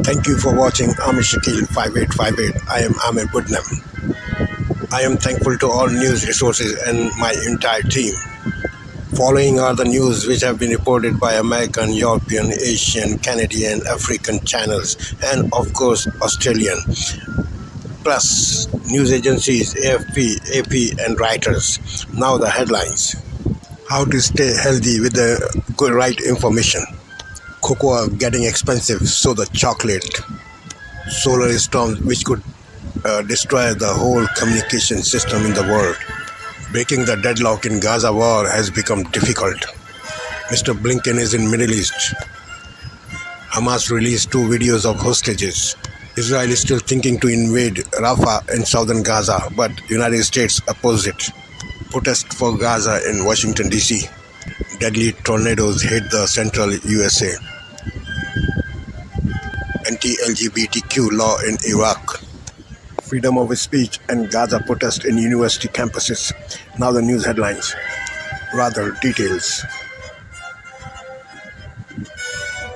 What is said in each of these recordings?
Thank you for watching Amit Shakil 5858. I am Amir Budnam. I am thankful to all news resources and my entire team. Following are the news which have been reported by American, European, Asian, Canadian, African channels, and of course Australian, plus news agencies AFP, AP, and writers. Now the headlines. How to stay healthy with the good right information. Cocoa getting expensive, so the chocolate. Solar storms which could destroy the whole communication system in the world. Breaking the deadlock in Gaza war has become difficult. Mr. Blinken is in Middle East. Hamas released 2 videos of hostages. Israel is still thinking to invade Rafah in southern Gaza, but United States oppose it. Protest for Gaza in Washington, D.C. Deadly tornadoes hit the central USA. Anti-LGBTQ law in Iraq. Freedom of speech and Gaza protest in university campuses. Now the news headlines. Rather, details.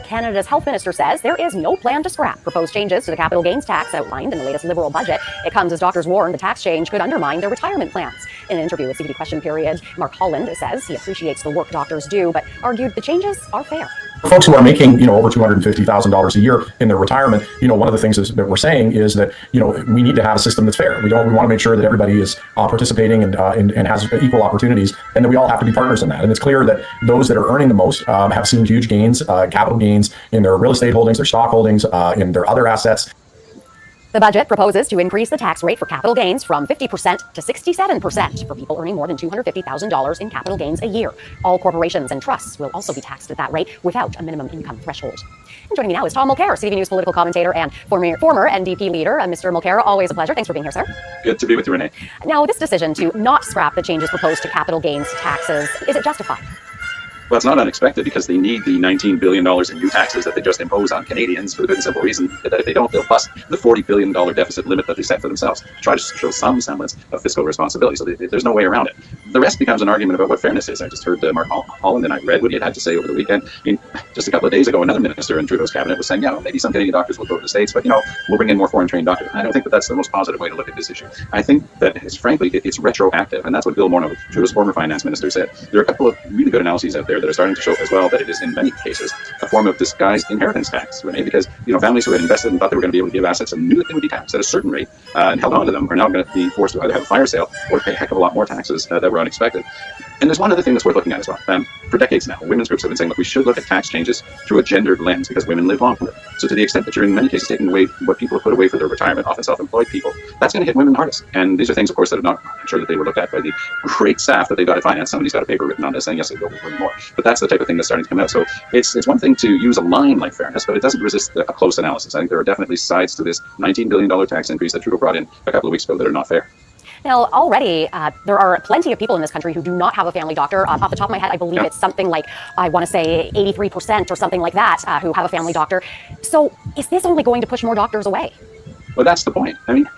Canada's health minister says there is no plan to scrap proposed changes to the capital gains tax outlined in the latest Liberal budget. It comes as doctors warn the tax change could undermine their retirement plans. In an interview with CBD Question Period, Mark Holland says he appreciates the work doctors do, but argued the changes are fair. For folks who are making, over $250,000 a year in their retirement, one of the things that we're saying is that, we need to have a system that's fair. We want to make sure that everybody is participating and has equal opportunities, and that we all have to be partners in that. And it's clear that those that are earning the most have seen huge gains, capital gains in their real estate holdings, their stock holdings, in their other assets. The budget proposes to increase the tax rate for capital gains from 50% to 67% for people earning more than $250,000 in capital gains a year. All corporations and trusts will also be taxed at that rate without a minimum income threshold. And joining me now is Tom Mulcair, CTV News political commentator and former NDP leader. Mr. Mulcair, always a pleasure. Thanks for being here, sir. Good to be with you, Renee. Now, this decision to not scrap the changes proposed to capital gains taxes, is it justified? Well, it's not unexpected because they need the $19 billion in new taxes that they just impose on Canadians for the good and simple reason that if they don't, they'll bust the $40 billion deficit limit that they set for themselves to try to show some semblance of fiscal responsibility. So there's no way around it. The rest becomes an argument about what fairness is. I just heard Mark Holland, and I read what he had to say over the weekend. Just a couple of days ago, another minister in Trudeau's cabinet was saying, maybe some Canadian doctors will go to the States, but, we'll bring in more foreign-trained doctors. I don't think that that's the most positive way to look at this issue. I think that, frankly, it's retroactive, and that's what Bill Morneau, Trudeau's former finance minister, said. There are a couple of really good analyses out there that are starting to show as well that it is in many cases a form of disguised inheritance tax, Renee, because families who had invested and thought they were going to be able to give assets and knew that they would be taxed at a certain rate and held on to them are now going to be forced to either have a fire sale or pay a heck of a lot more taxes that were unexpected. And there's one other thing that's worth looking at as well. For decades now, women's groups have been saying, look, we should look at tax changes through a gendered lens because women live longer. So to the extent that you're in many cases taking away what people have put away for their retirement, often self-employed people, that's going to hit women hardest. And these are things, of course, that I'm not sure that they were looked at by the great staff that they've got at finance. Somebody's got a paper written on this saying, yes, it will be more. But that's the type of thing that's starting to come out. So it's one thing to use a line like fairness, but it doesn't resist a close analysis. I think there are definitely sides to this $19 billion tax increase that Trudeau brought in a couple of weeks ago that are not fair. Now, already, there are plenty of people in this country who do not have a family doctor. Off the top of my head, I believe it's something like, I want to say 83% or something like that who have a family doctor. So is this only going to push more doctors away? Well, that's the point. And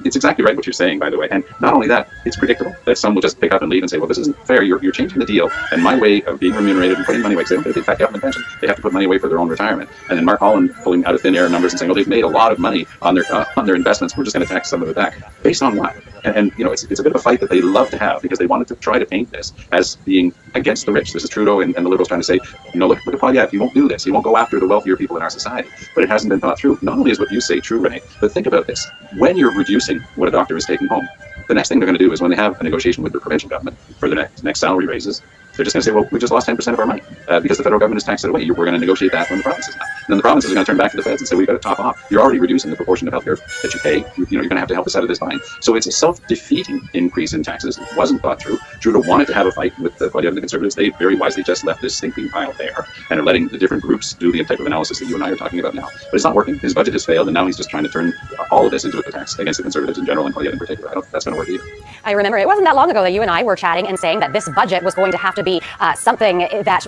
it's exactly right what you're saying, by the way. And not only that, it's predictable that some will just pick up and leave and say, well, this isn't fair. You're changing the deal. And my way of being remunerated and putting money away, because they don't get the fat government pension. They have to put money away for their own retirement. And then Mark Holland pulling out of thin air numbers and saying, well, they've made a lot of money on their investments. We're just going to tax some of it back. Based on what? And it's a bit of a fight that they love to have because they wanted to try to paint this as being against the rich. This is Trudeau and the Liberals trying to say, look at Poilievre, you won't do this. You won't go after the wealthier people in our society. But it hasn't been thought through. Not only is what you say true, Renee, but think about this. When you're reducing what a doctor is taking home, the next thing they're going to do is when they have a negotiation with the provincial government for the next salary raises, they're just going to say, well, we just lost 10% of our money because the federal government has taxed it away. We're going to negotiate that from the provinces now. And then the provinces are going to turn back to the feds and say, we've got to top off. You're already reducing the proportion of healthcare that you pay. You're going to have to help us out of this line. So it's a self-defeating increase in taxes. It wasn't thought through. Trudeau wanted to have a fight with the Conservatives. They very wisely just left this thinking pile there and are letting the different groups do the type of analysis that you and I are talking about now. But it's not working. His budget has failed, and now he's just trying to turn all of this into a tax against the Conservatives in general and Poilievre in particular. I don't think that's going to work either. I remember it wasn't that long ago that you and I were chatting and saying that this budget was going to have to be something that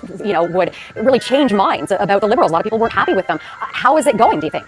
would really change minds about the Liberals. A lot of people weren't happy with them. How is it going, do you think?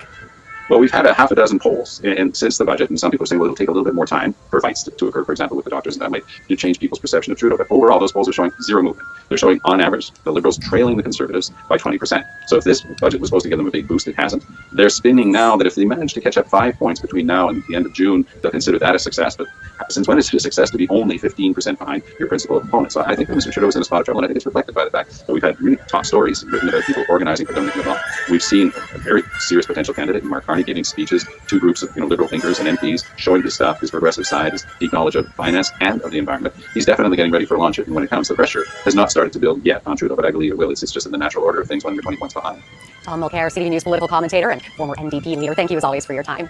Well, we've had a half a dozen polls and since the budget, and some people are saying, well, it'll take a little bit more time for fights to occur, for example, with the doctors, and that might change people's perception of Trudeau. But overall, those polls are showing zero movement. They're showing, on average, the Liberals trailing the Conservatives by 20%. So if this budget was supposed to give them a big boost, it hasn't. They're spinning now that if they manage to catch up 5 points between now and the end of June, they'll consider that a success. But since when is it a success to be only 15% behind your principal opponent? So I think that Mr. Trudeau is in a spot of trouble, and I think it's reflected by the fact that we've had really top stories written about people organizing for Dominican Law. We've seen a very serious potential candidate in Mark Carney giving speeches to groups of liberal thinkers and MPs, showing his stuff, his progressive side, his deep knowledge of finance and of the environment. He's definitely getting ready for launch, and when it comes, the pressure has not started to build yet on Trudeau, but I believe it will. It's just in the natural order of things when you're 20 points behind. Tom Mulcair, CTV News political commentator and former NDP leader. Thank you as always for your time.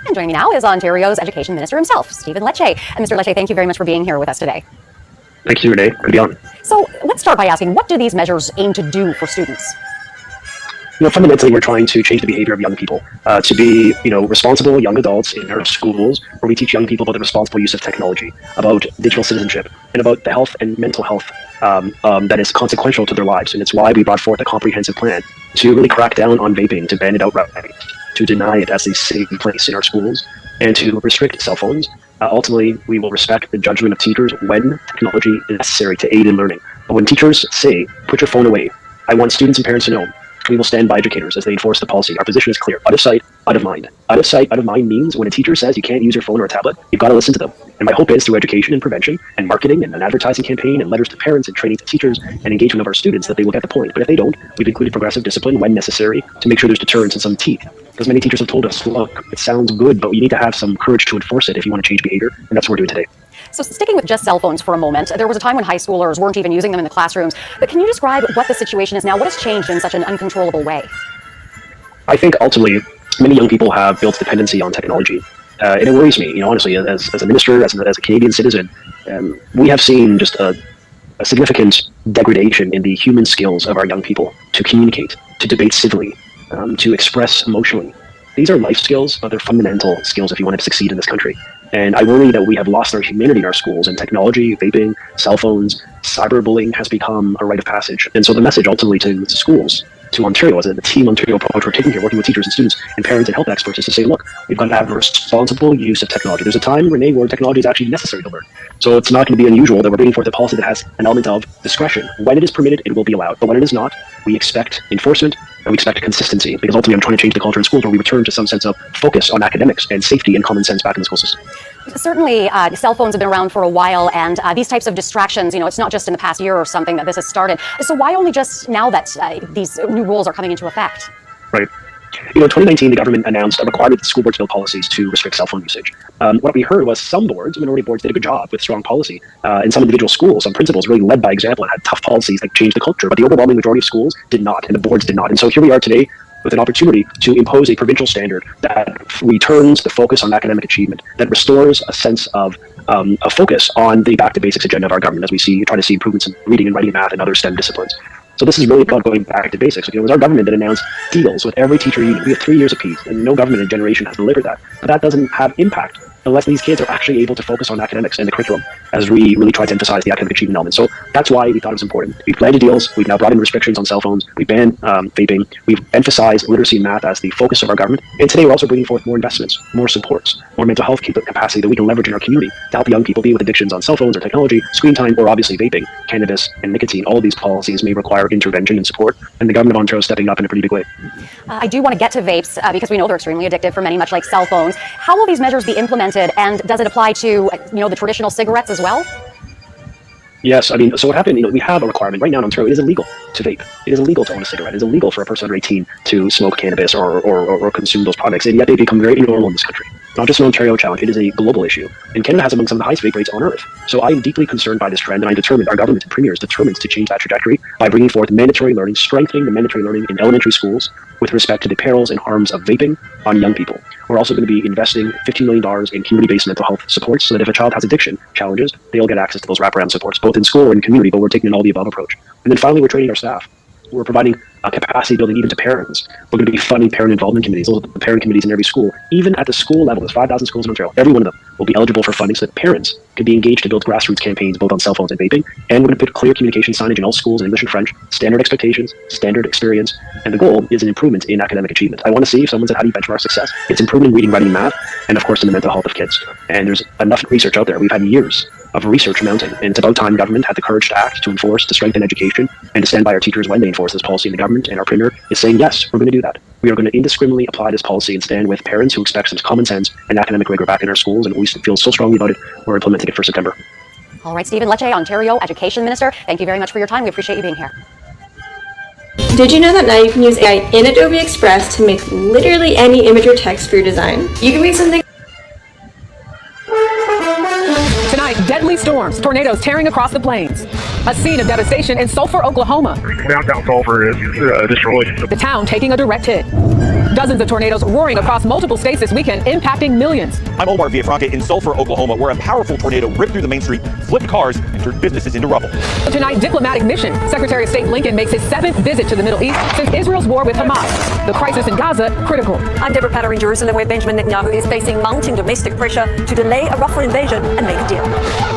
And joining me now is Ontario's Education Minister himself, Stephen Lecce. And Mr. Lecce, thank you very much for being here with us today. Thank you, Renee. Good to be on. So let's start by asking, what do these measures aim to do for students? Fundamentally, we're trying to change the behavior of young people to be, responsible young adults in our schools, where we teach young people about the responsible use of technology, about digital citizenship, and about the health and mental health that is consequential to their lives. And it's why we brought forth a comprehensive plan to really crack down on vaping, to ban it outright, to deny it as a safe place in our schools, and to restrict cell phones. Ultimately, we will respect the judgment of teachers when technology is necessary to aid in learning. But when teachers say, put your phone away, I want students and parents to know we will stand by educators as they enforce the policy. Our position is clear. Out of sight, out of mind. Out of sight, out of mind means when a teacher says you can't use your phone or a tablet, you've got to listen to them. And my hope is through education and prevention and marketing and an advertising campaign and letters to parents and training to teachers and engagement of our students that they will get the point. But if they don't, we've included progressive discipline when necessary to make sure there's deterrence and some teeth. Because many teachers have told us, look, it sounds good, but you need to have some courage to enforce it if you want to change behavior. And that's what we're doing today. So sticking with just cell phones for a moment, there was a time when high schoolers weren't even using them in the classrooms. But can you describe what the situation is now? What has changed in such an uncontrollable way? I think ultimately, many young people have built dependency on technology. And it worries me, honestly, as a minister, as a Canadian citizen, we have seen just a significant degradation in the human skills of our young people to communicate, to debate civilly, to express emotionally. These are life skills, but they're fundamental skills if you want to succeed in this country. And I worry that we have lost our humanity in our schools, and technology, vaping, cell phones, cyberbullying has become a rite of passage. And so the message ultimately to schools, to Ontario, as a Team Ontario approach we're taking here, working with teachers and students and parents and health experts, is to say, look, we've got to have a responsible use of technology. There's a time, Renee, where technology is actually necessary to learn. So it's not going to be unusual that we're bringing forth a policy that has an element of discretion. When it is permitted, it will be allowed. But when it is not, we expect enforcement and we expect consistency. Because ultimately, I'm trying to change the culture in schools where we return to some sense of focus on academics and safety and common sense back in the school system. Certainly, cell phones have been around for a while, and these types of distractions, it's not just in the past year or something that this has started. So why only just now that these new rules are coming into effect? Right. In 2019, the government announced a requirement that school boards build policies to restrict cell phone usage. What we heard was some boards, minority boards, did a good job with strong policy. And some individual schools, some principals really led by example and had tough policies that changed the culture. But the overwhelming majority of schools did not, and the boards did not. And so here we are today with an opportunity to impose a provincial standard that returns the focus on academic achievement, that restores a sense of a focus on the back to basics agenda of our government as we try to see improvements in reading and writing and math and other STEM disciplines. So this is really about going back to basics. It was our government that announced deals with every teacher union. We have 3 years apiece, and no government in a generation has delivered that. But that doesn't have impact unless these kids are actually able to focus on academics and the curriculum as we really try to emphasize the academic achievement element. So that's why we thought it was important. We've landed deals. We've now brought in restrictions on cell phones. We've banned vaping. We've emphasized literacy and math as the focus of our government. And today we're also bringing forth more investments, more supports, more mental health capacity that we can leverage in our community to help young people deal with addictions on cell phones or technology, screen time, or obviously vaping, cannabis, and nicotine. All of these policies may require intervention and support, and the government of Ontario is stepping up in a pretty big way. I do want to get to vapes because we know they're extremely addictive for many, much like cell phones. How will these measures be implemented, and does it apply to the traditional cigarettes as well? Yes, so what happened, we have a requirement. Right now in Ontario, it is illegal to vape. It is illegal to own a cigarette. It is illegal for a person under 18 to smoke cannabis or consume those products, and yet they become very normal in this country. Not just an Ontario challenge, it is a global issue. And Canada has among some of the highest vape rates on earth. So I am deeply concerned by this trend, and I'm determined, our government and premier is determined to change that trajectory by bringing forth mandatory learning, strengthening the mandatory learning in elementary schools with respect to the perils and harms of vaping on young people. We're also going to be investing $15 million in community-based mental health supports so that if a child has addiction challenges, they'll get access to those wraparound supports, both in school or in community, but we're taking an all-the-above approach. And then finally, we're training our staff. We're providing capacity building even to parents. We're going to be funding parent involvement committees. Those are the parent committees in every school. Even at the school level, there's 5,000 schools in Ontario. Every one of them will be eligible for funding so that parents can be engaged to build grassroots campaigns both on cell phones and vaping. And we're going to put clear communication signage in all schools in English and French, standard expectations, standard experience. And the goal is an improvement in academic achievement. I want to see, if someone said, how do you benchmark success? It's improvement in reading, writing, and math, and of course in the mental health of kids. And there's enough research out there. We've had years of research mounting, and it's about time government had the courage to act, to enforce, to strengthen education, and to stand by our teachers when they enforce this policy. And the government and our premier is saying, yes, we're going to do that. We are going to indiscriminately apply this policy and stand with parents who expect some common sense and academic rigor back in our schools, and we feel so strongly about it, we're implementing it for September. All right, Stephen Lecce, Ontario Education Minister, thank you very much for your time. We appreciate you being here. Did you know that now you can use AI in Adobe Express to make literally any image or text for your design? You can make something. Tonight, deadly storms, tornadoes tearing across the plains. A scene of devastation in Sulphur, Oklahoma. Downtown Sulphur is destroyed. The town taking a direct hit. Dozens of tornadoes roaring across multiple states this weekend, impacting millions. I'm Omar Villafranca in Sulphur, Oklahoma, where a powerful tornado ripped through the main street, flipped cars, and turned businesses into rubble. Tonight, diplomatic mission. Secretary of State Blinken makes his 7th visit to the Middle East since Israel's war with Hamas. The crisis in Gaza, critical. I'm Deborah Patter in Jerusalem, where Benjamin Netanyahu is facing mounting domestic pressure to delay a Rafah invasion and make a deal.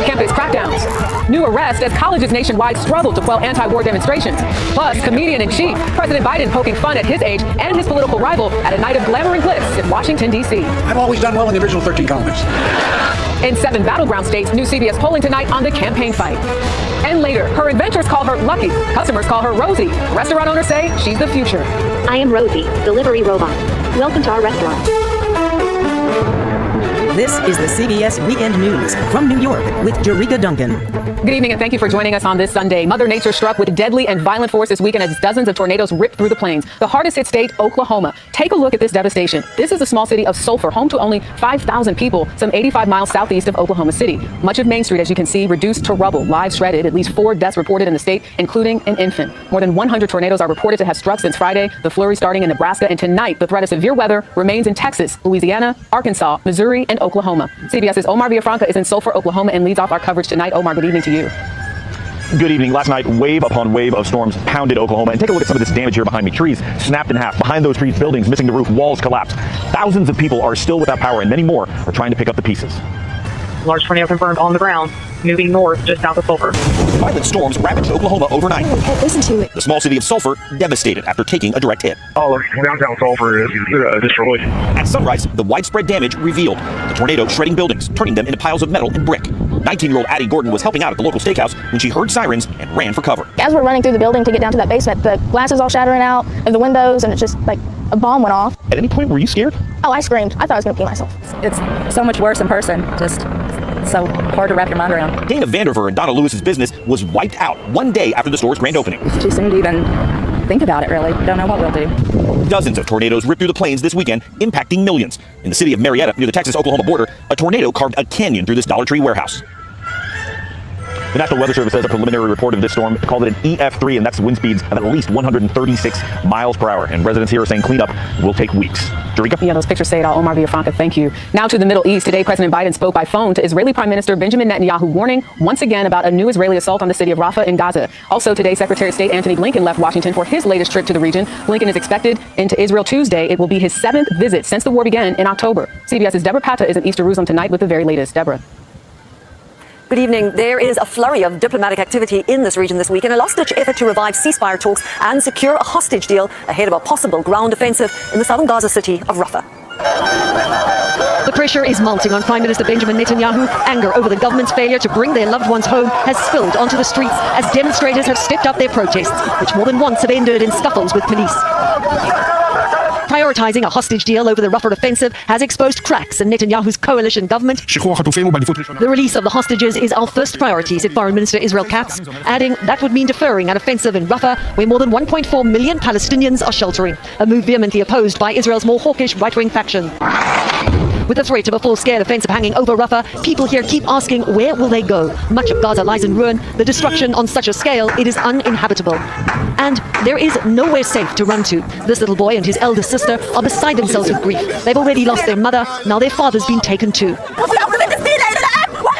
Campus crackdowns. New arrests as colleges nationwide struggle to quell anti-war demonstrations. Plus, comedian-in-chief, President Biden poking fun at his age and his political rival at a night of glamour and glitz in Washington, D.C. I've always done well in the original 13 colonies. In 7 battleground states, new CBS polling tonight on the campaign fight. And later, her inventors call her Lucky. Customers call her Rosie. Restaurant owners say she's the future. I am Rosie, delivery robot. Welcome to our restaurant. This is the CBS Weekend News from New York with Jerika Duncan. Good evening, and thank you for joining us on this Sunday. Mother Nature struck with deadly and violent force this weekend as dozens of tornadoes ripped through the plains. The hardest hit state, Oklahoma. Take a look at this devastation. This is the small city of Sulphur, home to only 5,000 people, some 85 miles southeast of Oklahoma City. Much of Main Street, as you can see, reduced to rubble, lives shredded, at least 4 deaths reported in the state, including an infant. More than 100 tornadoes are reported to have struck since Friday, the flurry starting in Nebraska, and tonight the threat of severe weather remains in Texas, Louisiana, Arkansas, Missouri, and Oklahoma. CBS's Omar Villafranca is in Sulphur, Oklahoma, and leads off our coverage tonight. Omar, good evening to you. Good evening. Last night, wave upon wave of storms pounded Oklahoma. And take a look at some of this damage here behind me. Trees snapped in half. Behind those trees, buildings missing the roof, walls collapsed. Thousands of people are still without power, and many more are trying to pick up the pieces. Large tornado confirmed on the ground, moving north just south of Sulphur. Violent storms ravaged Oklahoma overnight. Listen to it. The small city of Sulphur devastated after taking a direct hit. Downtown Sulphur is destroyed. At sunrise, the widespread damage revealed. The tornado shredding buildings, turning them into piles of metal and brick. 19-year-old Addie Gordon was helping out at the local steakhouse when she heard sirens and ran for cover. As we're running through the building to get down to that basement, the glass is all shattering out of the windows, and it's just like a bomb went off. At any point, were you scared? Oh, I screamed. I thought I was going to pee myself. It's so much worse in person. Just so hard to wrap your mind around. Dana Vanderver and Donna Lewis's business was wiped out one day after the store's grand opening. It's too soon to even think about it, really. Don't know what we'll do. Dozens of tornadoes ripped through the plains this weekend, impacting millions. In the city of Marietta, near the Texas-Oklahoma border, a tornado carved a canyon through this Dollar Tree warehouse. The National Weather Service says a preliminary report of this storm called it an EF3, and that's wind speeds of at least 136 miles per hour. And residents here are saying cleanup will take weeks. Jerika? Yeah, those pictures say it all. Omar Villafranca, thank you. Now to the Middle East. Today, President Biden spoke by phone to Israeli Prime Minister Benjamin Netanyahu, warning once again about a new Israeli assault on the city of Rafah in Gaza. Also today, Secretary of State Antony Blinken left Washington for his latest trip to the region. Blinken is expected into Israel Tuesday. It will be his 7th visit since the war began in October. CBS's Deborah Patta is in East Jerusalem tonight with the very latest. Deborah. Good evening. There is a flurry of diplomatic activity in this region this week in a last-ditch effort to revive ceasefire talks and secure a hostage deal ahead of a possible ground offensive in the southern Gaza city of Rafah. The pressure is mounting on Prime Minister Benjamin Netanyahu. Anger over the government's failure to bring their loved ones home has spilled onto the streets as demonstrators have stepped up their protests, which more than once have ended in scuffles with police. Prioritizing a hostage deal over the Rafah offensive has exposed cracks in Netanyahu's coalition government. The release of the hostages is our first priority, said Foreign Minister Israel Katz, adding that would mean deferring an offensive in Rafah, where more than 1.4 million Palestinians are sheltering, a move vehemently opposed by Israel's more hawkish right-wing faction. With the threat of a full-scale offensive hanging over Rafah, people here keep asking, where will they go? Much of Gaza lies in ruin. The destruction on such a scale, it is uninhabitable. And there is nowhere safe to run to. This little boy and his elder sister are beside themselves with grief. They've already lost their mother. Now their father's been taken too.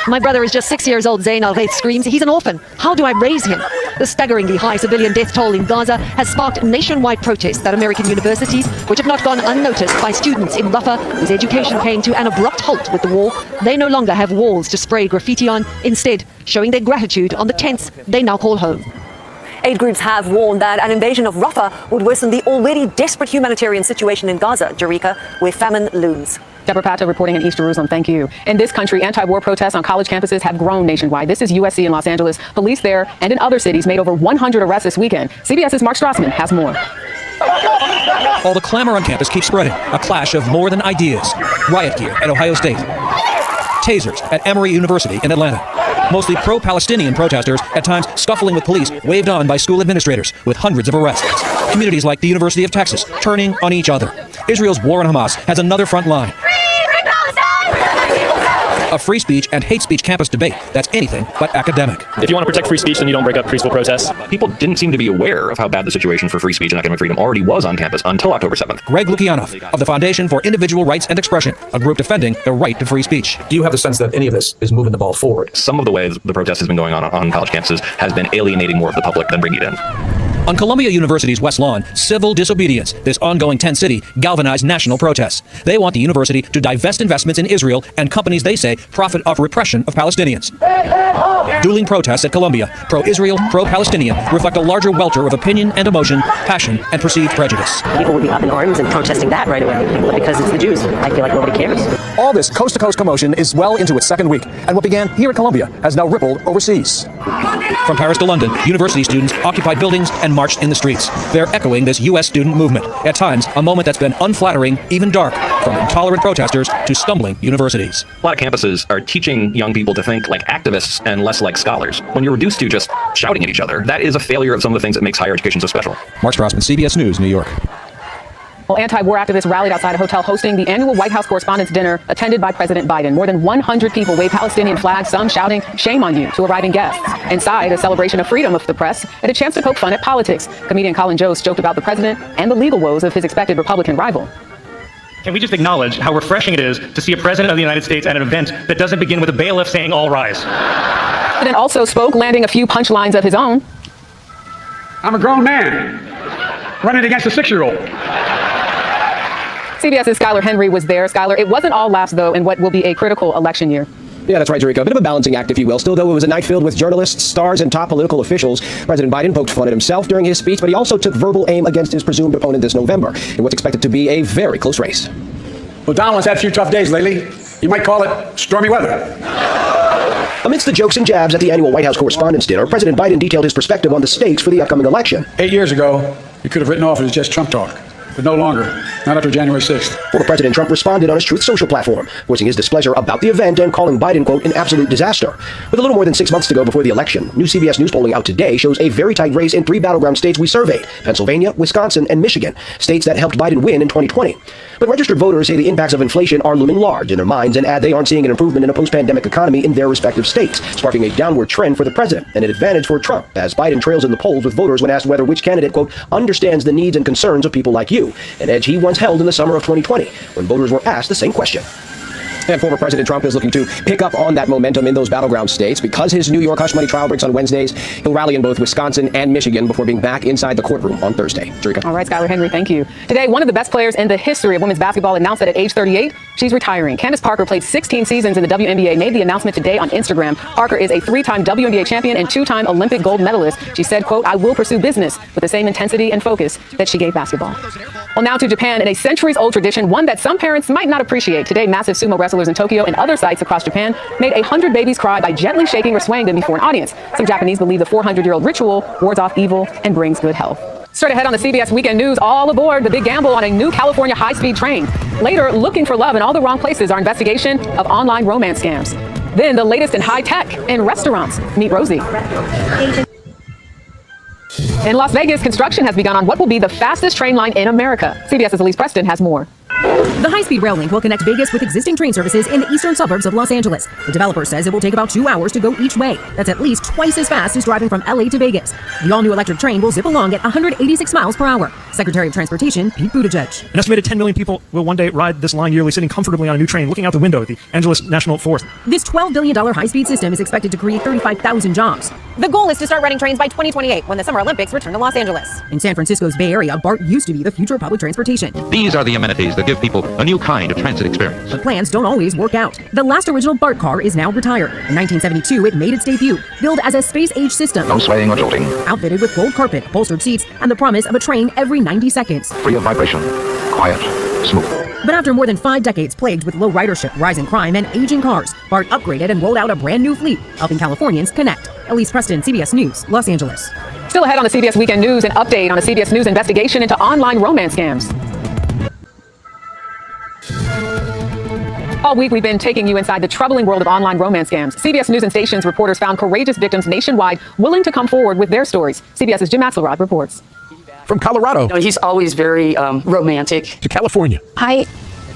My brother is just 6 years old, Zain Al-Ghaith screams. He's an orphan. How do I raise him? The staggeringly high civilian death toll in Gaza has sparked nationwide protests at American universities, which have not gone unnoticed by students in Rafah, whose education came to an abrupt halt with the war. They no longer have walls to spray graffiti on, instead showing their gratitude on the tents they now call home. Aid groups have warned that an invasion of Rafah would worsen the already desperate humanitarian situation in Gaza, Jerica, where famine looms. Deborah Patta reporting in East Jerusalem. Thank you. In this country, anti-war protests on college campuses have grown nationwide. This is USC in Los Angeles. Police there and in other cities made over 100 arrests this weekend. CBS's Mark Strassman has more. All the clamor on campus keeps spreading. A clash of more than ideas. Riot gear at Ohio State. Tasers at Emory University in Atlanta. Mostly pro-Palestinian protesters, at times scuffling with police, waved on by school administrators, with hundreds of arrests. Communities like the University of Texas turning on each other. Israel's war on Hamas has another front line. A free speech and hate speech campus debate that's anything but academic. If you want to protect free speech, then you don't break up peaceful protests. People didn't seem to be aware of how bad the situation for free speech and academic freedom already was on campus until October 7th. Greg Lukianoff of the Foundation for Individual Rights and Expression, a group defending the right to free speech. Do you have the sense that any of this is moving the ball forward? Some of the ways the protest has been going on college campuses has been alienating more of the public than bringing it in. On Columbia University's West Lawn, civil disobedience, this ongoing tent city, galvanized national protests. They want the university to divest investments in Israel and companies they say profit off repression of Palestinians. Dueling protests at Columbia, pro-Israel, pro-Palestinian, reflect a larger welter of opinion and emotion, passion, and perceived prejudice. People would be up in arms and protesting that right away, but because it's the Jews, I feel like nobody cares. All this coast-to-coast commotion is well into its second week, and what began here at Columbia has now rippled overseas. From Paris to London, university students occupied buildings and marched in the streets. They're echoing this U.S. student movement. At times, a moment that's been unflattering, even dark, from intolerant protesters to stumbling universities. A lot of campuses are teaching young people to think like activists and less like scholars. When you're reduced to just shouting at each other, that is a failure of some of the things that makes higher education so special. Mark Strassman, CBS News, New York. Well, anti-war activists rallied outside a hotel hosting the annual White House Correspondents' Dinner attended by President Biden. More than 100 people waved Palestinian flags, some shouting, "Shame on you," to arriving guests. Inside, a celebration of freedom of the press and a chance to poke fun at politics. Comedian Colin Jost joked about the president and the legal woes of his expected Republican rival. Can we just acknowledge how refreshing it is to see a president of the United States at an event that doesn't begin with a bailiff saying "all rise"? The president also spoke, landing a few punchlines of his own. I'm a grown man running against a 6-year-old. CBS's Skylar Henry was there. Skylar, it wasn't all laughs, though, in what will be a critical election year. Yeah, that's right, Jerica. A bit of a balancing act, if you will. Still, though, it was a night filled with journalists, stars, and top political officials. President Biden poked fun at himself during his speech, but he also took verbal aim against his presumed opponent this November in what's expected to be a very close race. Well, Donald's had a few tough days lately. You might call it stormy weather. Amidst the jokes and jabs at the annual White House Correspondents' Dinner, President Biden detailed his perspective on the stakes for the upcoming election. 8 years ago, you could have written off it as just Trump talk. But no longer, not after January 6th. Former President Trump responded on his Truth Social platform, voicing his displeasure about the event and calling Biden, quote, an absolute disaster. With a little more than 6 months to go before the election, new CBS News polling out today shows a very tight race in 3 battleground states we surveyed: Pennsylvania, Wisconsin, and Michigan, states that helped Biden win in 2020. But registered voters say the impacts of inflation are looming large in their minds and add they aren't seeing an improvement in a post-pandemic economy in their respective states, sparking a downward trend for the president and an advantage for Trump, as Biden trails in the polls with voters when asked whether which candidate, quote, understands the needs and concerns of people like you, an edge he once held in the summer of 2020 when voters were asked the same question. And former President Trump is looking to pick up on that momentum in those battleground states. Because his New York hush money trial breaks on Wednesdays, he'll rally in both Wisconsin and Michigan before being back inside the courtroom on Thursday. Jerica. All right, Skylar Henry, thank you. Today, one of the best players in the history of women's basketball announced that at age 38, she's retiring. Candace Parker played 16 seasons in the WNBA, made the announcement today on Instagram. Parker is a 3-time WNBA champion and 2-time Olympic gold medalist. She said, quote, I will pursue business with the same intensity and focus that she gave basketball. Well, now to Japan, in a centuries-old tradition, one that some parents might not appreciate. Today, massive sumo wrestlers in Tokyo and other sites across Japan made 100 babies cry by gently shaking or swaying them before an audience. Some Japanese believe the 400-year-old ritual wards off evil and brings good health. Straight ahead on the CBS Weekend News, all aboard the big gamble on a new California high-speed train. Later, looking for love in all the wrong places, our investigation of online romance scams. Then the latest in high-tech in restaurants. Meet Rosie. In Las Vegas, construction has begun on what will be the fastest train line in America. CBS's Elise Preston has more. The high-speed rail link will connect Vegas with existing train services in the eastern suburbs of Los Angeles. The developer says it will take about 2 hours to go each way. That's at least twice as fast as driving from LA to Vegas. The all-new electric train will zip along at 186 miles per hour. Secretary of Transportation Pete Buttigieg. An estimated 10 million people will one day ride this line yearly, sitting comfortably on a new train, looking out the window at the Angeles National Forest. This $12 billion high-speed system is expected to create 35,000 jobs. The goal is to start running trains by 2028 when the Summer Olympics return to Los Angeles. In San Francisco's Bay Area, BART used to be the future of public transportation. These are the amenities that give people a new kind of transit experience. But plans don't always work out. The last original BART car is now retired. In 1972, it made its debut, billed as a space-age system. No swaying or jolting. Outfitted with gold carpet, upholstered seats, and the promise of a train every 90 seconds. Free of vibration. Quiet. Smooth. But after more than 5 decades plagued with low ridership, rising crime, and aging cars, BART upgraded and rolled out a brand new fleet, helping Californians connect. Elise Preston, CBS News, Los Angeles. Still ahead on the CBS Weekend News, an update on a CBS News investigation into online romance scams. All week, we've been taking you inside the troubling world of online romance scams. CBS News and Stations reporters found courageous victims nationwide willing to come forward with their stories. CBS's Jim Axelrod reports. From Colorado. No, he's always very romantic. To California. I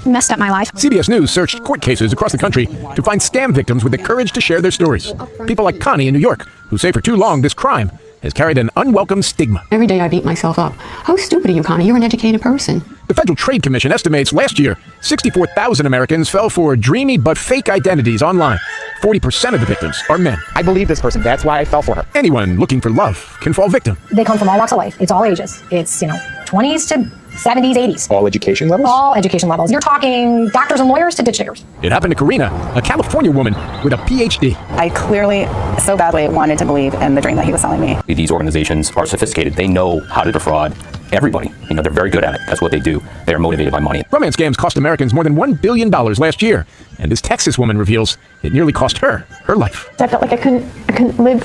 messed up my life. CBS News searched court cases across the country to find scam victims with the courage to share their stories. People like Connie in New York, who say for too long this crime has carried an unwelcome stigma. Every day I beat myself up. How stupid are you, Connie? You're an educated person. The Federal Trade Commission estimates last year, 64,000 Americans fell for dreamy but fake identities online. 40% of the victims are men. I believe this person. That's why I fell for her. Anyone looking for love can fall victim. They come from all walks of life. It's all ages. It's, 20s to 70s, 80s. All education levels? All education levels. You're talking doctors and lawyers to ditch diggers. It happened to Karina, a California woman with a PhD. I clearly so badly wanted to believe in the dream that he was selling me. These organizations are sophisticated. They know how to defraud everybody. They're very good at it. That's what they do. They're motivated by money. Romance scams cost Americans more than $1 billion last year. And this Texas woman reveals it nearly cost her life. I felt like I couldn't live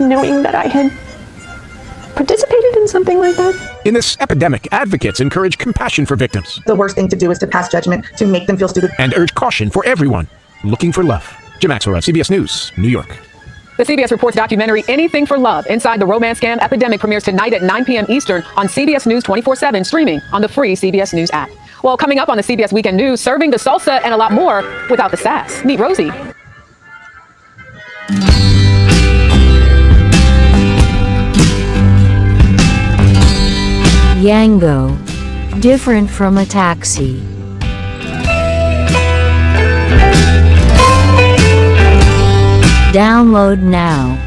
knowing that I had participated in something like that. In this epidemic, advocates encourage compassion for victims. The worst thing to do is to pass judgment, to make them feel stupid. And urge caution for everyone looking for love. Jim Axelrod, CBS News, New York. The CBS Reports documentary, Anything for Love, Inside the Romance Scam Epidemic, premieres tonight at 9 p.m. Eastern on CBS News 24/7, streaming on the free CBS News app. Well, coming up on the CBS Weekend News, serving the salsa and a lot more without the sass. Meet Rosie. Yango. Different from a taxi. Download now.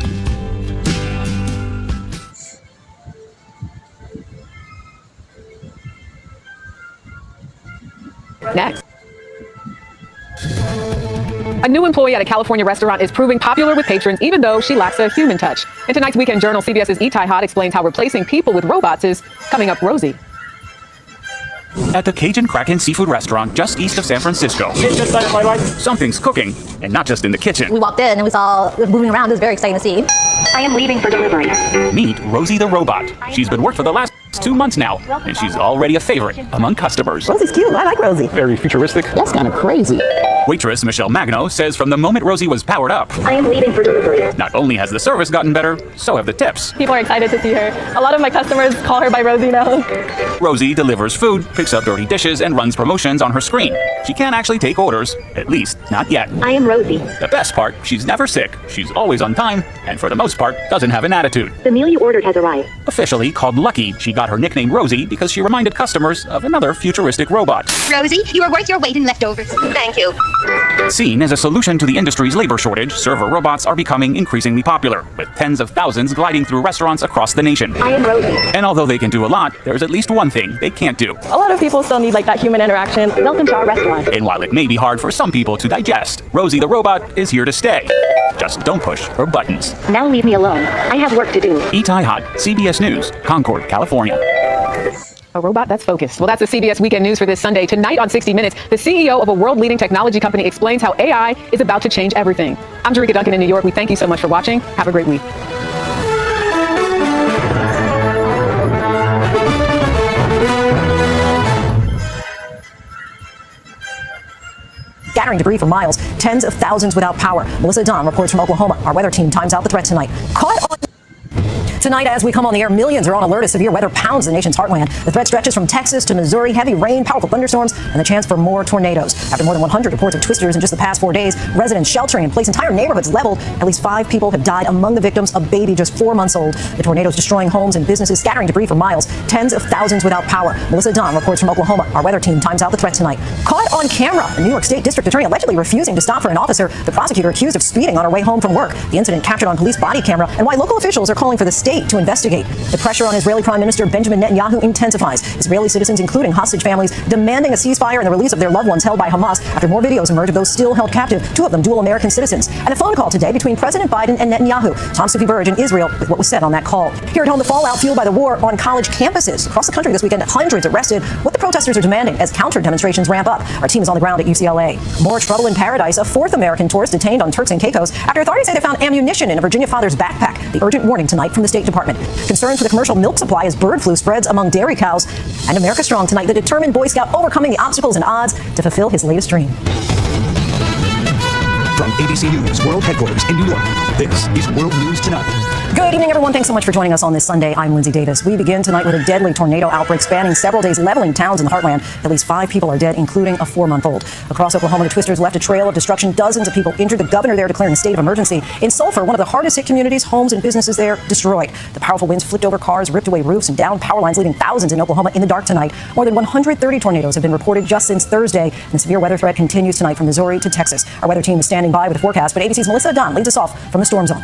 Next. A new employee at a California restaurant is proving popular with patrons even though she lacks a human touch. In tonight's Weekend Journal, CBS's Itai Hot explains how replacing people with robots is coming up rosy. At the Cajun Kraken Seafood Restaurant just east of San Francisco. Something's cooking, and not just in the kitchen. We walked in and we saw it moving around. It was very exciting to see. I am leaving for delivery. Meet Rosie the Robot. She's been worked for the last 2 months now, and she's already a favorite among customers. Rosie's cute. I like Rosie. Very futuristic. That's kind of crazy. Waitress Michelle Magno says from the moment Rosie was powered up, I am leaving for delivery. not only has the service gotten better, so have the tips. People are excited to see her. A lot of my customers call her by Rosie now. Rosie delivers food, picks up dirty dishes, and runs promotions on her screen. She can't actually take orders, at least not yet. I am Rosie. The best part, she's never sick, she's always on time, and for the most part, doesn't have an attitude. The meal you ordered has arrived. Officially called Lucky, she got her nickname Rosie because she reminded customers of another futuristic robot. Rosie, you are worth your weight in leftovers. Thank you. Seen as a solution to the industry's labor shortage, server robots are becoming increasingly popular, with tens of thousands gliding through restaurants across the nation. I am Rosie. And although they can do a lot, there's at least one thing they can't do. A lot of people still need that human interaction. Welcome to our restaurant. And while it may be hard for some people to digest, Rosie the Robot is here to stay. Just don't push her buttons. Now leave me alone. I have work to do. Itai Hot, CBS News, Concord, California. A robot that's focused. Well, that's the CBS Weekend News for this Sunday. Tonight on 60 Minutes, the CEO of a world-leading technology company explains how AI is about to change everything. I'm Jerika Duncan in New York. We thank you so much for watching. Have a great week. Scattering debris for miles, tens of thousands without power. Melissa Dunn reports from Oklahoma. Our weather team times out the threat tonight. Caught on Tonight, as we come on the air, millions are on alert as severe weather pounds the nation's heartland. The threat stretches from Texas to Missouri, heavy rain, powerful thunderstorms, and the chance for more tornadoes. After more than 100 reports of twisters in just the past 4 days, residents sheltering in place, entire neighborhoods leveled. At least 5 people have died. Among the victims, a baby just 4 months old. The tornadoes destroying homes and businesses, scattering debris for miles, tens of thousands without power. Melissa Dunn reports from Oklahoma. Our weather team times out the threat tonight. Caught on camera, a New York State district attorney allegedly refusing to stop for an officer. The prosecutor accused of speeding on her way home from work. The incident captured on police body camera, and why local officials are calling for the state to investigate. The pressure on Israeli Prime Minister Benjamin Netanyahu intensifies. Israeli citizens, including hostage families, demanding a ceasefire and the release of their loved ones held by Hamas after more videos emerge of those still held captive, 2 of them dual American citizens. And a phone call today between President Biden and Netanyahu. Tom Sufi Burge in Israel with what was said on that call. Here at home, the fallout fueled by the war on college campuses. Across the country this weekend, hundreds arrested. What the protesters are demanding as counter demonstrations ramp up. Our team is on the ground at UCLA. More trouble in paradise. A 4th American tourist detained on Turks and Caicos after authorities say they found ammunition in a Virginia father's backpack. The urgent warning tonight from the State Department. Concerns with the commercial milk supply as bird flu spreads among dairy cows. And America Strong tonight, the determined Boy Scout overcoming the obstacles and odds to fulfill his latest dream. From ABC News World Headquarters in New York, this is World News Tonight. Good evening, everyone. Thanks so much for joining us on this Sunday. I'm Lindsay Davis. We begin tonight with a deadly tornado outbreak spanning several days, leveling towns in the heartland. At least 5 people are dead, including a 4-month-old. Across Oklahoma, the twisters left a trail of destruction. Dozens of people injured. The governor there declaring a state of emergency. In Sulphur, one of the hardest hit communities, homes and businesses there destroyed. The powerful winds flipped over cars, ripped away roofs, and downed power lines, leaving thousands in Oklahoma in the dark tonight. More than 130 tornadoes have been reported just since Thursday, and the severe weather threat continues tonight from Missouri to Texas. Our weather team is standing by with a forecast, but ABC's Melissa Dunn leads us off from the storm zone.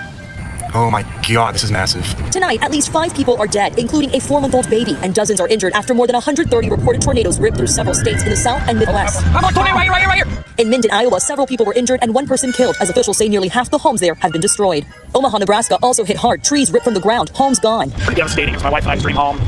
Oh my God, this is massive. Tonight, at least 5 people are dead, including a 4-month-old baby, and dozens are injured after more than 130 reported tornadoes ripped through several states in the South and Midwest. Right here. In Minden, Iowa, several people were injured and 1 person killed, as officials say nearly half the homes there have been destroyed. Omaha, Nebraska also hit hard. Trees ripped from the ground, homes gone. Pretty devastating. It's my wife and I's dream home.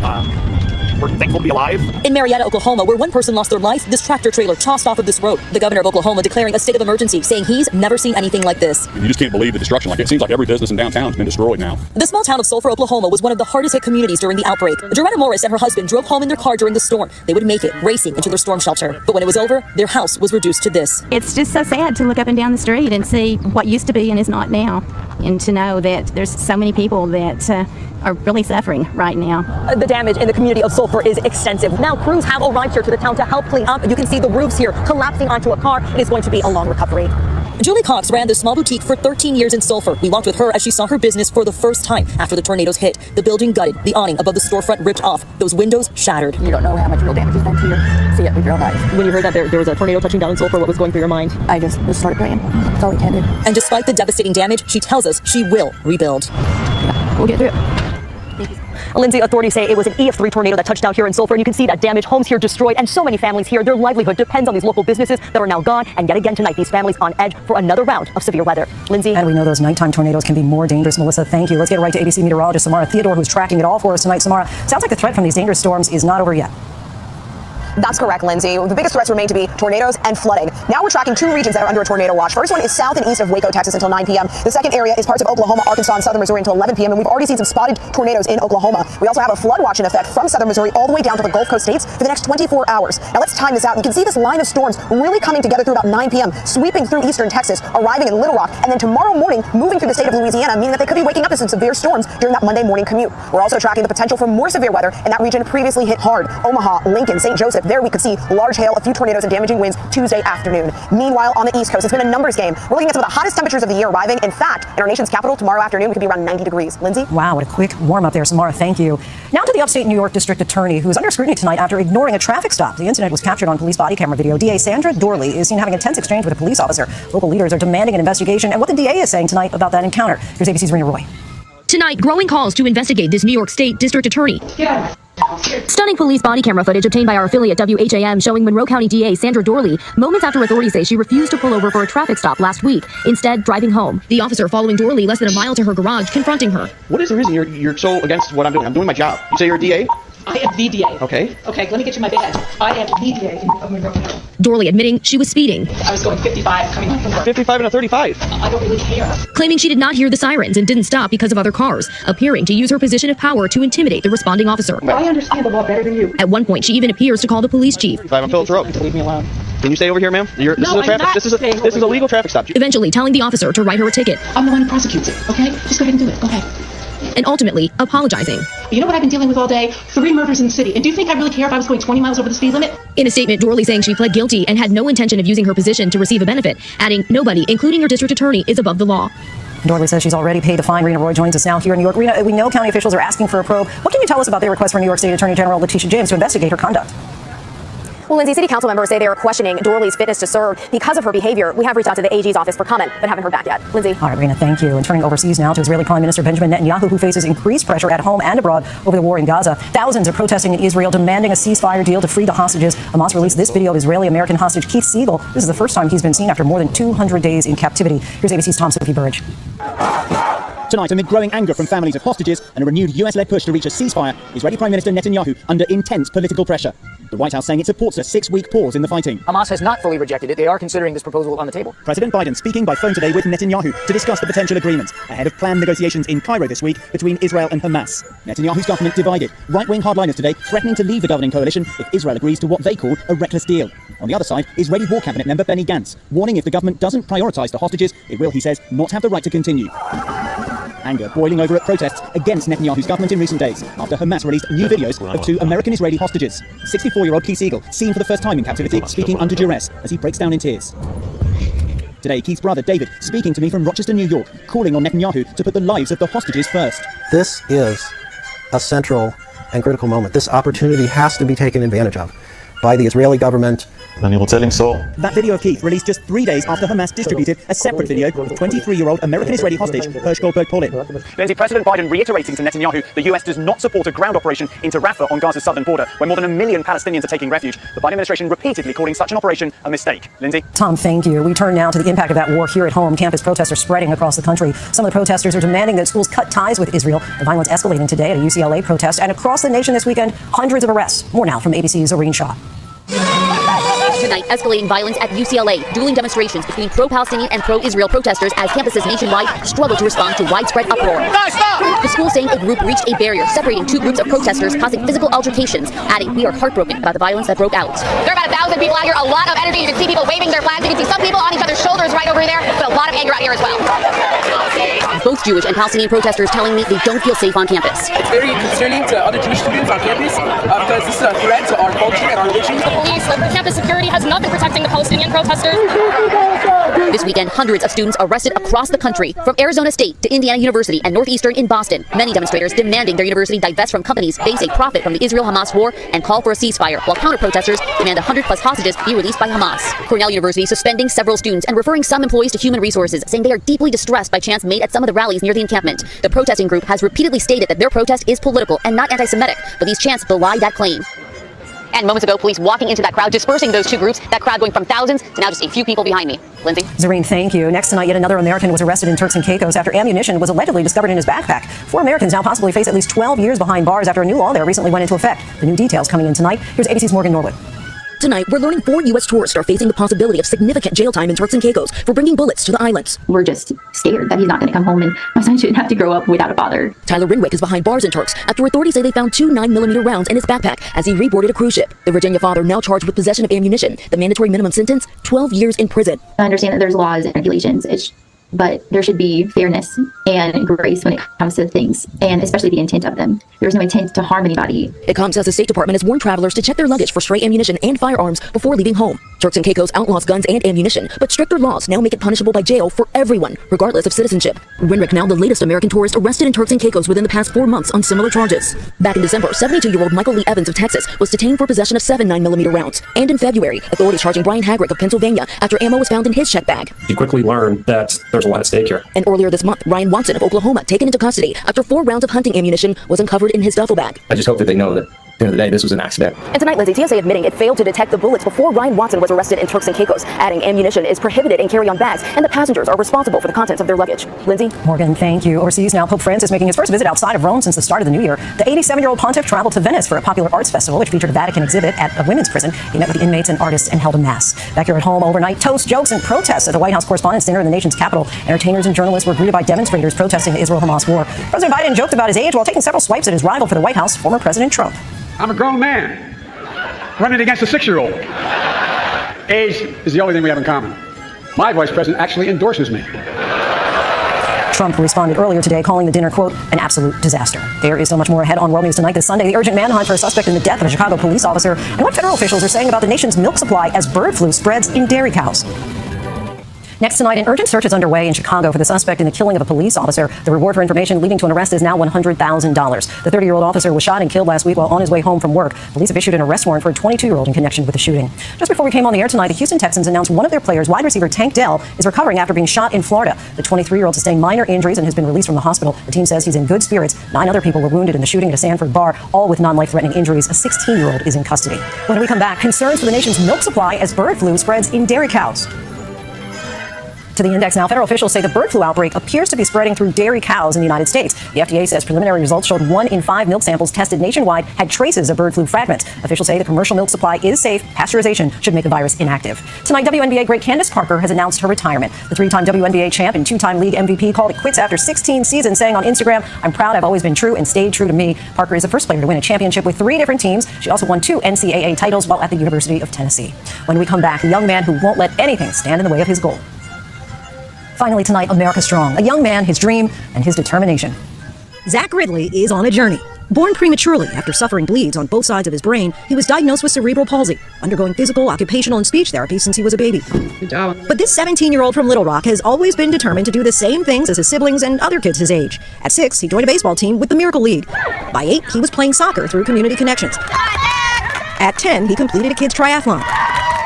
We're thankful to be alive. In Marietta, Oklahoma, where 1 person lost their life, this tractor trailer tossed off of this road. The governor of Oklahoma declaring a state of emergency, saying he's never seen anything like this. You just can't believe the destruction. Like, it seems like every business in downtown has been destroyed now. The small town of Sulphur, Oklahoma was one of the hardest hit communities during the outbreak. Joretta Morris and her husband drove home in their car during the storm. They would make it, racing into their storm shelter. But when it was over, their house was reduced to this. It's just so sad to look up and down the street and see what used to be and is not now. And to know that there's so many people that are really suffering right now. The damage in the community of Sulphur is extensive. Now crews have arrived here to the town to help clean up. You can see the roofs here collapsing onto a car. It is going to be a long recovery. Julie Cox ran this small boutique for 13 years in Sulphur. We walked with her as she saw her business for the first time after the tornadoes hit. The building gutted, the awning above the storefront ripped off, those windows shattered. You don't know how much real damage is done here. See it with your own eyes. When you heard that there was a tornado touching down in Sulphur, what was going through your mind? I just started praying. That's all we can do. And despite the devastating damage, she tells us she will rebuild. Yeah, we'll get through it. Lindsay, authorities say it was an EF3 tornado that touched down here in Sulphur, and you can see that damage, homes here destroyed, and so many families here, their livelihood depends on these local businesses that are now gone, and yet again tonight, these families on edge for another round of severe weather. Lindsay? And we know those nighttime tornadoes can be more dangerous. Melissa, thank you. Let's get right to ABC meteorologist Samara Theodore, who's tracking it all for us tonight. Samara, sounds like the threat from these dangerous storms is not over yet. That's correct, Lindsay. The biggest threats remain to be tornadoes and flooding. Now we're tracking 2 regions that are under a tornado watch. First one is south and east of Waco, Texas until 9 p.m. The second area is parts of Oklahoma, Arkansas, and southern Missouri until 11 p.m. And we've already seen some spotted tornadoes in Oklahoma. We also have a flood watch in effect from southern Missouri all the way down to the Gulf Coast states for the next 24 hours. Now let's time this out. You can see this line of storms really coming together through about 9 p.m., sweeping through eastern Texas, arriving in Little Rock, and then tomorrow morning moving through the state of Louisiana, meaning that they could be waking up to some severe storms during that Monday morning commute. We're also tracking the potential for more severe weather in that region previously hit hard. Omaha, Lincoln, St. Joseph. There we could see large hail, a few tornadoes and damaging winds Tuesday afternoon. Meanwhile, on the East Coast, it's been a numbers game. We're looking at some of the hottest temperatures of the year arriving. In fact, in our nation's capital, tomorrow afternoon, we could be around 90 degrees. Lindsay? Wow, what a quick warm up there, Samara. Thank you. Now to the upstate New York district attorney, who is under scrutiny tonight after ignoring a traffic stop. The incident was captured on police body camera video. DA Sandra Dorley is seen having a tense exchange with a police officer. Local leaders are demanding an investigation, and what the DA is saying tonight about that encounter. Here's ABC's Rena Roy. Tonight, growing calls to investigate this New York State district attorney. Stunning police body camera footage obtained by our affiliate WHAM showing Monroe County DA Sandra Dorley moments after authorities say she refused to pull over for a traffic stop last week, instead driving home. The officer following Dorley less than a mile to her garage, confronting her. What is the reason you're so against what I'm doing? I'm doing my job. You say you're a DA? I am the DA. Okay. Okay, let me get you my badge. I am the DA of Monroe County. Dorley admitting she was speeding. I was going 55 coming home from work. 55 and a 35. I don't really care. Claiming she did not hear the sirens and didn't stop because of other cars, appearing to use her position of power to intimidate the responding officer. I understand the law better than you. At one point, she even appears to call the police chief. I'm Phillips Road. Leave me alone. Can you stay over here, ma'am? This is a legal traffic stop. Eventually telling the officer to write her a ticket. I'm the one who prosecutes it, okay? Just go ahead and do it. Go ahead. and ultimately apologizing. You know what I've been dealing with all day? 3 murders in the city. And do you think I really care if I was going 20 miles over the speed limit? In a statement, Dorley saying she pled guilty and had no intention of using her position to receive a benefit, adding nobody, including her district attorney, is above the law. Dorley says she's already paid the fine. Rena Roy joins us now here in New York. Rena, we know county officials are asking for a probe. What can you tell us about their request for New York State Attorney General Letitia James to investigate her conduct? Well, Lindsay, city council members say they are questioning Dorley's fitness to serve because of her behavior. We have reached out to the AG's office for comment, but haven't heard back yet. Lindsay. All right, Rena, thank you. And turning overseas now to Israeli Prime Minister Benjamin Netanyahu, who faces increased pressure at home and abroad over the war in Gaza. Thousands are protesting in Israel, demanding a ceasefire deal to free the hostages. Hamas released this video of Israeli-American hostage Keith Siegel. This is the first time he's been seen after more than 200 days in captivity. Here's ABC's Tom Sophie Burridge. Tonight, amid growing anger from families of hostages and a renewed US-led push to reach a ceasefire, Israeli Prime Minister Netanyahu under intense political pressure. The White House saying it supports a 6-week pause in the fighting. Hamas has not fully rejected it. They are considering this proposal on the table. President Biden speaking by phone today with Netanyahu to discuss the potential agreement ahead of planned negotiations in Cairo this week between Israel and Hamas. Netanyahu's government divided. Right-wing hardliners today threatening to leave the governing coalition if Israel agrees to what they call a reckless deal. On the other side, Israeli war cabinet member Benny Gantz warning if the government doesn't prioritize the hostages, it will, he says, not have the right to continue. Anger boiling over at protests against Netanyahu's government in recent days after Hamas released new videos of 2 American-Israeli hostages. 64-year-old Keith Siegel seen for the first time in captivity speaking under duress as he breaks down in tears. Today, Keith's brother David speaking to me from Rochester, New York, calling on Netanyahu to put the lives of the hostages first. This is a central and critical moment. This opportunity has to be taken advantage of by the Israeli government. That video of Keith released just 3 days after Hamas distributed a separate video of 23-year-old American-Israeli hostage Hersh Goldberg-Polin. Lindsay, President Biden reiterating to Netanyahu the US does not support a ground operation into Rafah on Gaza's southern border, where more than 1 million Palestinians are taking refuge. The Biden administration repeatedly calling such an operation a mistake. Lindsay? Tom, thank you. We turn now to the impact of that war here at home. Campus protests are spreading across the country. Some of the protesters are demanding that schools cut ties with Israel. The violence escalating today at a UCLA protest and across the nation this weekend, hundreds of arrests. More now from ABC's Irene Shaw. Tonight, escalating violence at UCLA, dueling demonstrations between pro-Palestinian and pro-Israel protesters as campuses nationwide struggle to respond to widespread uproar. The school saying a group reached a barrier separating 2 groups of protesters, causing physical altercations, adding, "We are heartbroken about the violence that broke out." There are about 1,000 people out here, a lot of energy. You can see people waving their flags. You can see some people on each other's shoulders right over there, but a lot of anger out here as well. Both Jewish and Palestinian protesters telling me they don't feel safe on campus. It's very concerning to other Jewish students on campus because this is a threat to our culture and our religion. The police, the campus security has not been protecting the Palestinian protesters. This weekend, hundreds of students arrested across the country, from Arizona State to Indiana University and Northeastern in Boston. Many demonstrators demanding their university divest from companies base a profit from the Israel-Hamas war and call for a ceasefire, while counter-protesters demand 100+ hostages be released by Hamas. Cornell University suspending several students and referring some employees to human resources, saying they are deeply distressed by chants made at some of the rallies near the encampment. The protesting group has repeatedly stated that their protest is political and not anti-Semitic, but these chants belie that claim. And moments ago, police walking into that crowd, dispersing those 2 groups, that crowd going from thousands to now just a few people behind me. Lindsay? Zareen, thank you. Next tonight, yet another American was arrested in Turks and Caicos after ammunition was allegedly discovered in his backpack. 4 Americans now possibly face at least 12 years behind bars after a new law there recently went into effect. The new details coming in tonight. Here's ABC's Morgan Norwood. Tonight, we're learning 4 U.S. tourists are facing the possibility of significant jail time in Turks and Caicos for bringing bullets to the islands. We're just scared that he's not going to come home and my son shouldn't have to grow up without a father. Tyler Renwick is behind bars in Turks after authorities say they found 2 9mm rounds in his backpack as he reboarded a cruise ship. The Virginia father now charged with possession of ammunition. The mandatory minimum sentence, 12 years in prison. I understand that there's laws and regulations, but there should be fairness and grace when it comes to things, and especially the intent of them. There's no intent to harm anybody. It comes as the State Department has warned travelers to check their luggage for stray ammunition and firearms before leaving home. Turks and Caicos outlaws guns and ammunition, but stricter laws now make it punishable by jail for everyone, regardless of citizenship. Renwick now the latest American tourist arrested in Turks and Caicos within the past 4 months on similar charges. Back in December, 72-year-old Michael Lee Evans of Texas was detained for possession of 7 9mm rounds. And in February, authorities charging Brian Hagrick of Pennsylvania after ammo was found in his check bag. You quickly learn that there's a lot at stake here. And earlier this month, Ryan Watson of Oklahoma taken into custody after 4 rounds of hunting ammunition was uncovered in his duffel bag. I just hope that they know that at the end of the day, this was an accident. And tonight, Lindsay, TSA admitting it failed to detect the bullets before Ryan Watson was arrested in Turks and Caicos, adding ammunition is prohibited in carry-on bags, and the passengers are responsible for the contents of their luggage. Lindsay? Morgan, thank you. Overseas now, Pope Francis making his first visit outside of Rome since the start of the new year. The 87-year-old pontiff traveled to Venice for a popular arts festival, which featured a Vatican exhibit at a women's prison. He met with the inmates and artists and held a mass. Back here at home overnight, toast, jokes, and protests at the White House Correspondents' Dinner in the nation's capital. Entertainers and journalists were greeted by demonstrators protesting the Israel-Hamas war. President Biden joked about his age while taking several swipes at his rival for the White House, former President Trump. I'm a grown man running against a 6-year-old. Age is the only thing we have in common. My vice president actually endorses me. Trump responded earlier today, calling the dinner, quote, an absolute disaster. There is so much more ahead on World News Tonight this Sunday. The urgent manhunt for a suspect in the death of a Chicago police officer, and what federal officials are saying about the nation's milk supply as bird flu spreads in dairy cows. Next tonight, an urgent search is underway in Chicago for the suspect in the killing of a police officer. The reward for information leading to an arrest is now $100,000. The 30-year-old officer was shot and killed last week while on his way home from work. Police have issued an arrest warrant for a 22-year-old in connection with the shooting. Just before we came on the air tonight, the Houston Texans announced one of their players, wide receiver Tank Dell, is recovering after being shot in Florida. The 23-year-old sustained minor injuries and has been released from the hospital. The team says he's in good spirits. 9 other people were wounded in the shooting at a Sanford bar, all with non-life-threatening injuries. A 16-year-old is in custody. When we come back, concerns for the nation's milk supply as bird flu spreads in dairy cows. To the index now, federal officials say the bird flu outbreak appears to be spreading through dairy cows in the United States. The FDA says preliminary results showed 1 in 5 milk samples tested nationwide had traces of bird flu fragments. Officials say the commercial milk supply is safe. Pasteurization should make the virus inactive. Tonight, WNBA great Candace Parker has announced her retirement. The 3-time WNBA champ and 2-time league MVP called it quits after 16 seasons, saying on Instagram, "I'm proud I've always been true and stayed true to me." Parker is the first player to win a championship with 3 different teams. She also won 2 NCAA titles while at the University of Tennessee. When we come back, a young man who won't let anything stand in the way of his goal. Finally tonight, America Strong. A young man, his dream, and his determination. Zach Ridley is on a journey. Born prematurely after suffering bleeds on both sides of his brain, he was diagnosed with cerebral palsy, undergoing physical, occupational, and speech therapy since he was a baby. Good job. But this 17-year-old from Little Rock has always been determined to do the same things as his siblings and other kids his age. At 6, he joined a baseball team with the Miracle League. By 8, he was playing soccer through community connections. At 10, he completed a kids triathlon.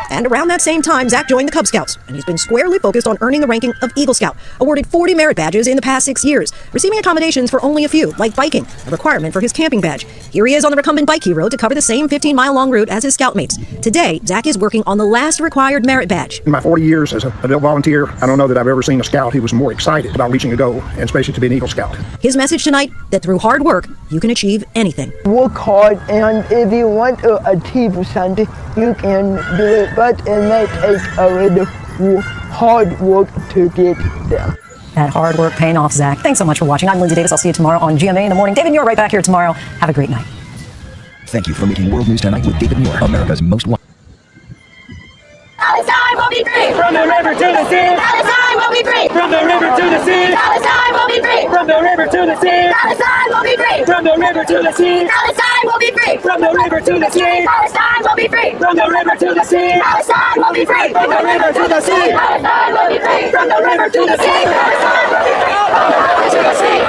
And around that same time, Zach joined the Cub Scouts, and he's been squarely focused on earning the ranking of Eagle Scout, awarded 40 merit badges in the past 6 years, receiving accommodations for only a few, like biking, a requirement for his camping badge. Here he is on the recumbent bike hero to cover the same 15-mile-long route as his scout mates. Today, Zach is working on the last required merit badge. In my 40 years as an adult volunteer, I don't know that I've ever seen a scout who was more excited about reaching a goal, and especially to be an Eagle Scout. His message tonight, that through hard work, you can achieve anything. Work hard, and if you want to achieve something, you can do it, but it may take a little hard work to get there. That hard work paying off, Zach. Thanks so much for watching. I'm Lindsay Davis. I'll see you tomorrow on GMA in the morning. David Muir right back here tomorrow. Have a great night. Thank you for making World News Tonight with David Muir, America's most wanted. Palestine will be free! From the river to the sea! Palestine will be free! From the river to the sea! Palestine will be free! From the river to the sea! Palestine will be free! From the river to the sea! Palestine will be free! From the river to the sea! Palestine will be free! From the river to the sea! Palestine will be free! From the river to the sea! Palestine will be free! From the river to the sea!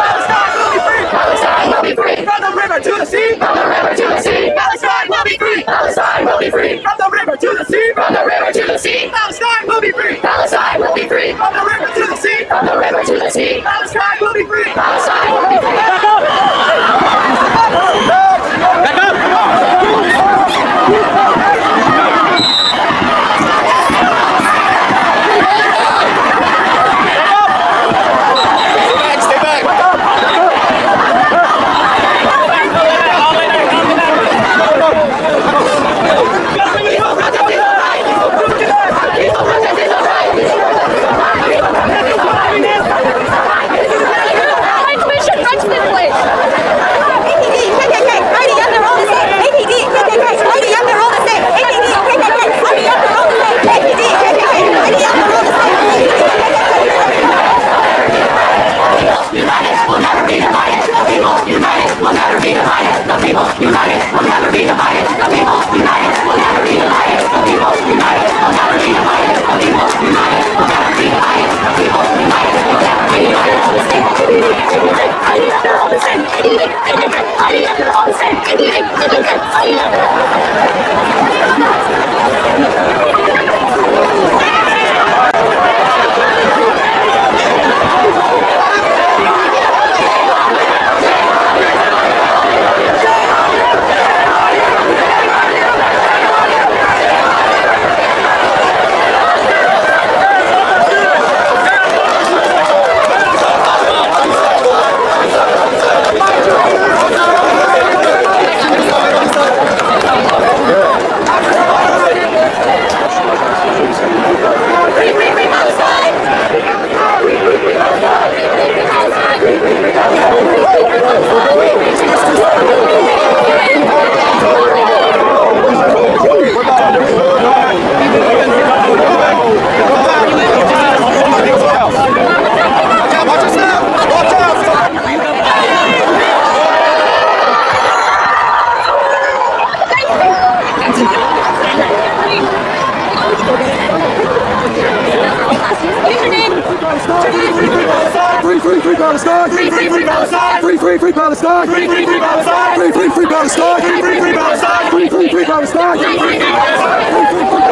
Palestine will be free! From the river to the sea! From the river to the sea! Palestine will be free! Palestine will be free! From the river to the sea! From the river to the sea! Palestine will be free! Palestine will be free! From the river to the sea! From the river to the sea! Palestine will be free! Palestine will be free! Back up! Back up! Stay back! We should punch this place! What's your name? Free, free, free Palestine! Free, free, free Palestine! Free, free, free Palestine! Free, free, free Palestine! Free, free, free Palestine! Free, free, free Palestine! Free, free, free Palestine! Free, free, free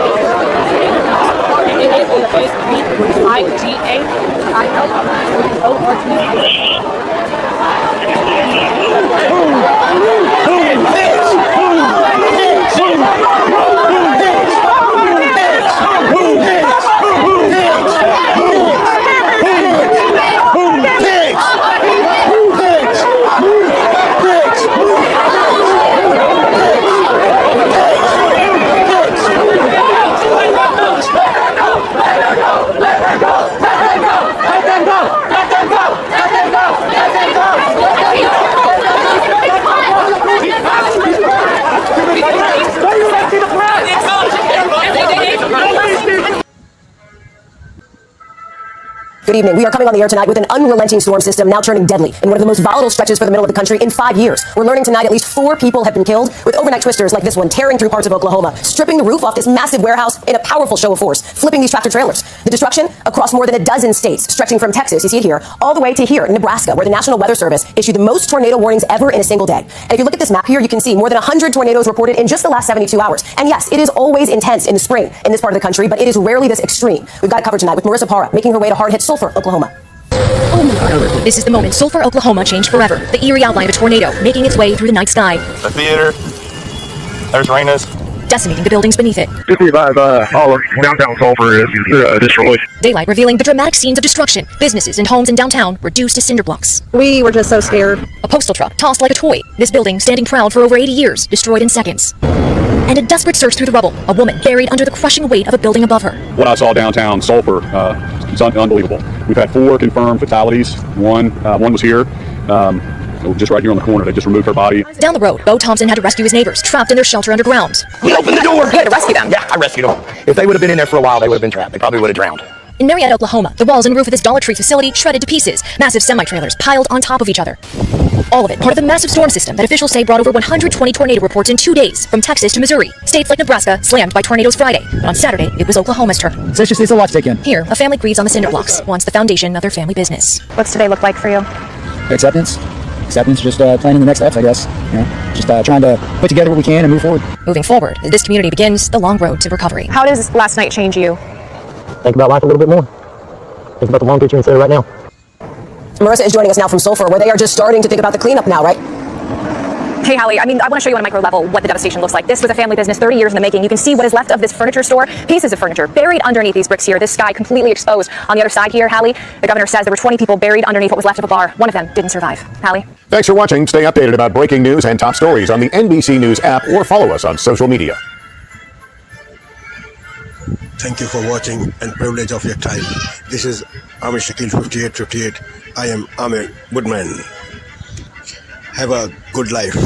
Good evening. We are coming on the air tonight with an unrelenting storm system now turning deadly in one of the most volatile stretches for the middle of the country in 5 years. We're learning tonight at least 4 people have been killed, with overnight twisters like this one tearing through parts of Oklahoma, stripping the roof off this massive warehouse in a powerful show of force, flipping these tractor trailers. The destruction across more than a dozen states, stretching from Texas, you see it here, all the way to here in Nebraska, where the National Weather Service issued the most tornado warnings ever in a single day. And if you look at this map here, you can see more than 100 tornadoes reported in just the last 72 hours. And yes, it is always intense in the spring in this part of the country, but it is rarely this extreme. We've got it covered tonight with Marissa Parra making her way to hard-hit Sulphur, Oklahoma. This is the moment Sulphur, Oklahoma changed forever. The eerie outline of a tornado making its way through the night sky. The theater. There's Raina's. Decimating the buildings beneath it. Just about all of downtown Sulphur is destroyed. Daylight revealing the dramatic scenes of destruction. Businesses and homes in downtown reduced to cinder blocks. We were just so scared. A postal truck tossed like a toy. This building, standing proud for over 80 years, destroyed in seconds. And a desperate search through the rubble. A woman buried under the crushing weight of a building above her. What I saw downtown Sulphur, it's unbelievable. We've had 4 confirmed fatalities. One was here. Just right here on the corner. They just removed her body. Down the road, Bo Thompson had to rescue his neighbors trapped in their shelter underground. We opened the door! You had to rescue them. Yeah, I rescued them. If they would have been in there for a while, they would have been trapped. They probably would have drowned. In Marietta, Oklahoma, the walls and roof of this Dollar Tree facility shredded to pieces. Massive semi-trailers piled on top of each other. All of it part of the massive storm system that officials say brought over 120 tornado reports in 2 days, from Texas to Missouri. States like Nebraska slammed by tornadoes Friday, but on Saturday, it was Oklahoma's turn. So it's a lot to take in. Here, a family grieves on the cinder blocks, once the foundation of their family business. What's today look like for you? Acceptance. Acceptance, just planning the next steps, I guess. You know, just trying to put together what we can and move forward. Moving forward, this community begins the long road to recovery. How does last night change you? Think about life a little bit more. Think about the long picture instead of right now. Marissa is joining us now from Sulphur, where they are just starting to think about the cleanup now, right? Hey, Hallie, I want to show you on a micro level what the devastation looks like. This was a family business 30 years in the making. You can see what is left of this furniture store, pieces of furniture buried underneath these bricks here. This sky completely exposed. On the other side here, Hallie, the governor says there were 20 people buried underneath what was left of a bar. One of them didn't survive. Hallie? Thanks for watching. Stay updated about breaking news and top stories on the NBC News app or follow us on social media. Thank you for watching and privilege of your time. This is Amir Shakil 5858. I am Amir Woodman. Have a good life.